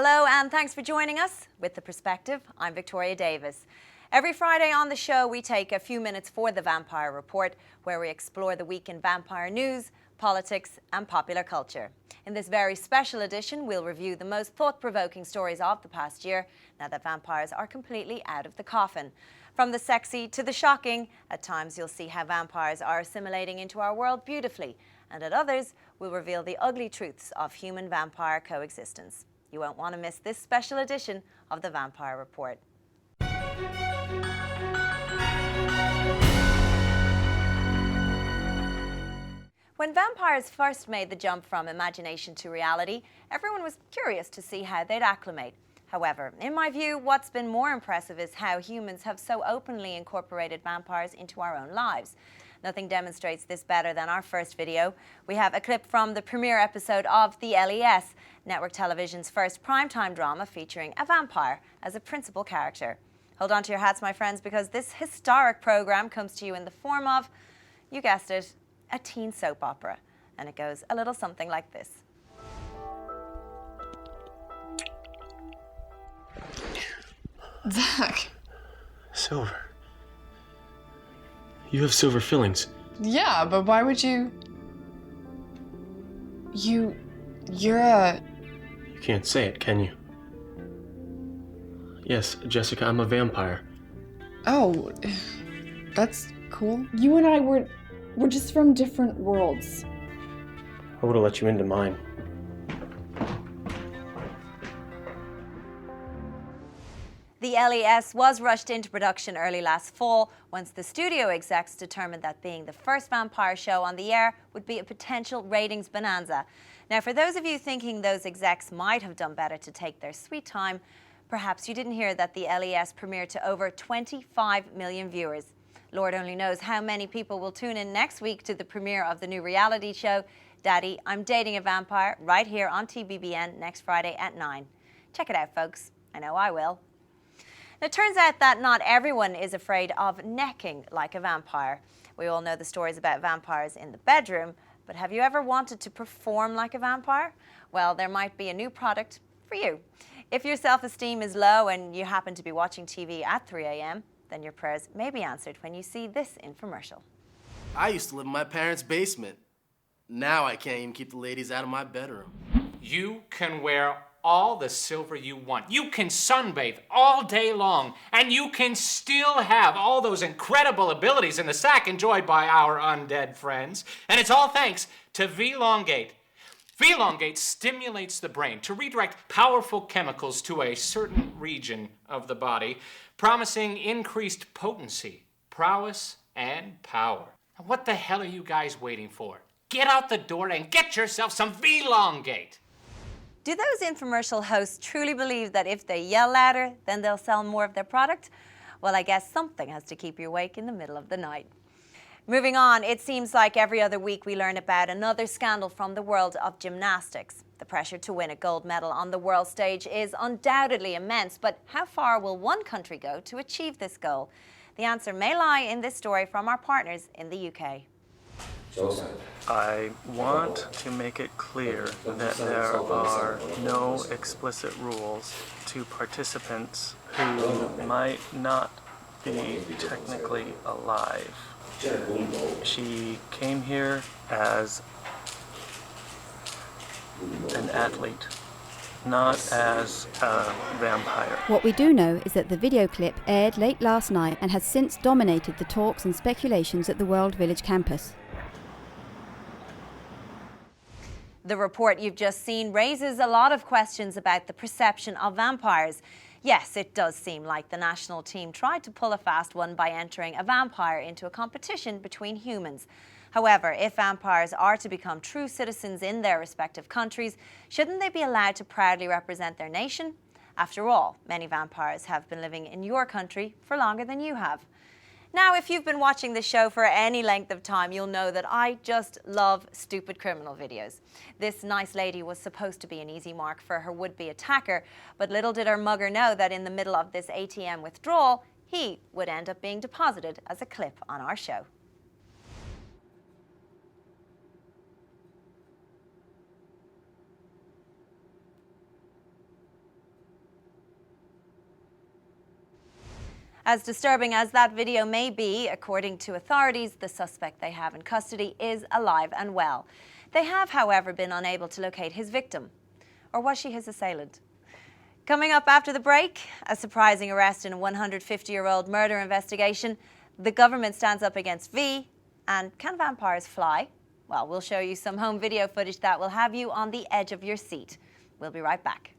Hello and thanks for joining us with The Perspective. I'm Victoria Davis. Every Friday on the show we take a few minutes for the Vampire Report, where we explore the week in vampire news, politics and popular culture. In this very special edition we'll review the most thought-provoking stories of the past year, now that vampires are completely out of the coffin. From the sexy to the shocking, at times you'll see how vampires are assimilating into our world beautifully, and at others we'll reveal the ugly truths of human-vampire coexistence. You won't want to miss this special edition of the Vampire Report. When vampires first made the jump from imagination to reality, everyone was curious to see how they'd acclimate. However, in my view, what's been more impressive is how humans have so openly incorporated vampires into our own lives. Nothing demonstrates this better than our first video. We have a clip from the premiere episode of The LES, network television's first primetime drama featuring a vampire as a principal character. Hold on to your hats, my friends, because this historic program comes to you in the form of, you guessed it, a teen soap opera. And it goes a little something like this. Zach. Silver. You have silver fillings. Yeah, but why would you... You're a... You can't say it, can you? Yes, Jessica, I'm a vampire. Oh, that's cool. You and I we're just from different worlds. I would have let you into mine. The LES was rushed into production early last fall once the studio execs determined that being the first vampire show on the air would be a potential ratings bonanza. Now, for those of you thinking those execs might have done better to take their sweet time, perhaps you didn't hear that the LES premiered to over 25 million viewers. Lord only knows how many people will tune in next week to the premiere of the new reality show, Daddy, I'm Dating a Vampire, right here on TBBN next Friday at 9. Check it out, folks. I know I will. It turns out that not everyone is afraid of necking like a vampire. We all know the stories about vampires in the bedroom, but have you ever wanted to perform like a vampire? Well, there might be a new product for you. If your self-esteem is low and you happen to be watching TV at 3 a.m., then your prayers may be answered when you see this infomercial. I used to live in my parents' basement. Now I can't even keep the ladies out of my bedroom. You can wear all the silver you want. You can sunbathe all day long, and you can still have all those incredible abilities in the sack enjoyed by our undead friends. And it's all thanks to V-Longate. V-Longate stimulates the brain to redirect powerful chemicals to a certain region of the body, promising increased potency, prowess, and power. Now, what the hell are you guys waiting for? Get out the door and get yourself some V-Longate. Do those infomercial hosts truly believe that if they yell louder, then they'll sell more of their product? Well, I guess something has to keep you awake in the middle of the night. Moving on, it seems like every other week we learn about another scandal from the world of gymnastics. The pressure to win a gold medal on the world stage is undoubtedly immense, but how far will one country go to achieve this goal? The answer may lie in this story from our partners in the UK. I want to make it clear that there are no explicit rules to participants who might not be technically alive. She came here as an athlete, not as a vampire. What we do know is that the video clip aired late last night and has since dominated the talks and speculations at the World Village campus. The report you've just seen raises a lot of questions about the perception of vampires. Yes, it does seem like the national team tried to pull a fast one by entering a vampire into a competition between humans. However, if vampires are to become true citizens in their respective countries, shouldn't they be allowed to proudly represent their nation? After all, many vampires have been living in your country for longer than you have. Now, if you've been watching the show for any length of time, you'll know that I just love stupid criminal videos. This nice lady was supposed to be an easy mark for her would-be attacker, but little did her mugger know that in the middle of this ATM withdrawal, he would end up being deposited as a clip on our show. As disturbing as that video may be, according to authorities, the suspect they have in custody is alive and well. They have, however, been unable to locate his victim. Or was she his assailant? Coming up after the break, a surprising arrest in a 150-year-old murder investigation. The government stands up against V. And can vampires fly? Well, we'll show you some home video footage that will have you on the edge of your seat. We'll be right back.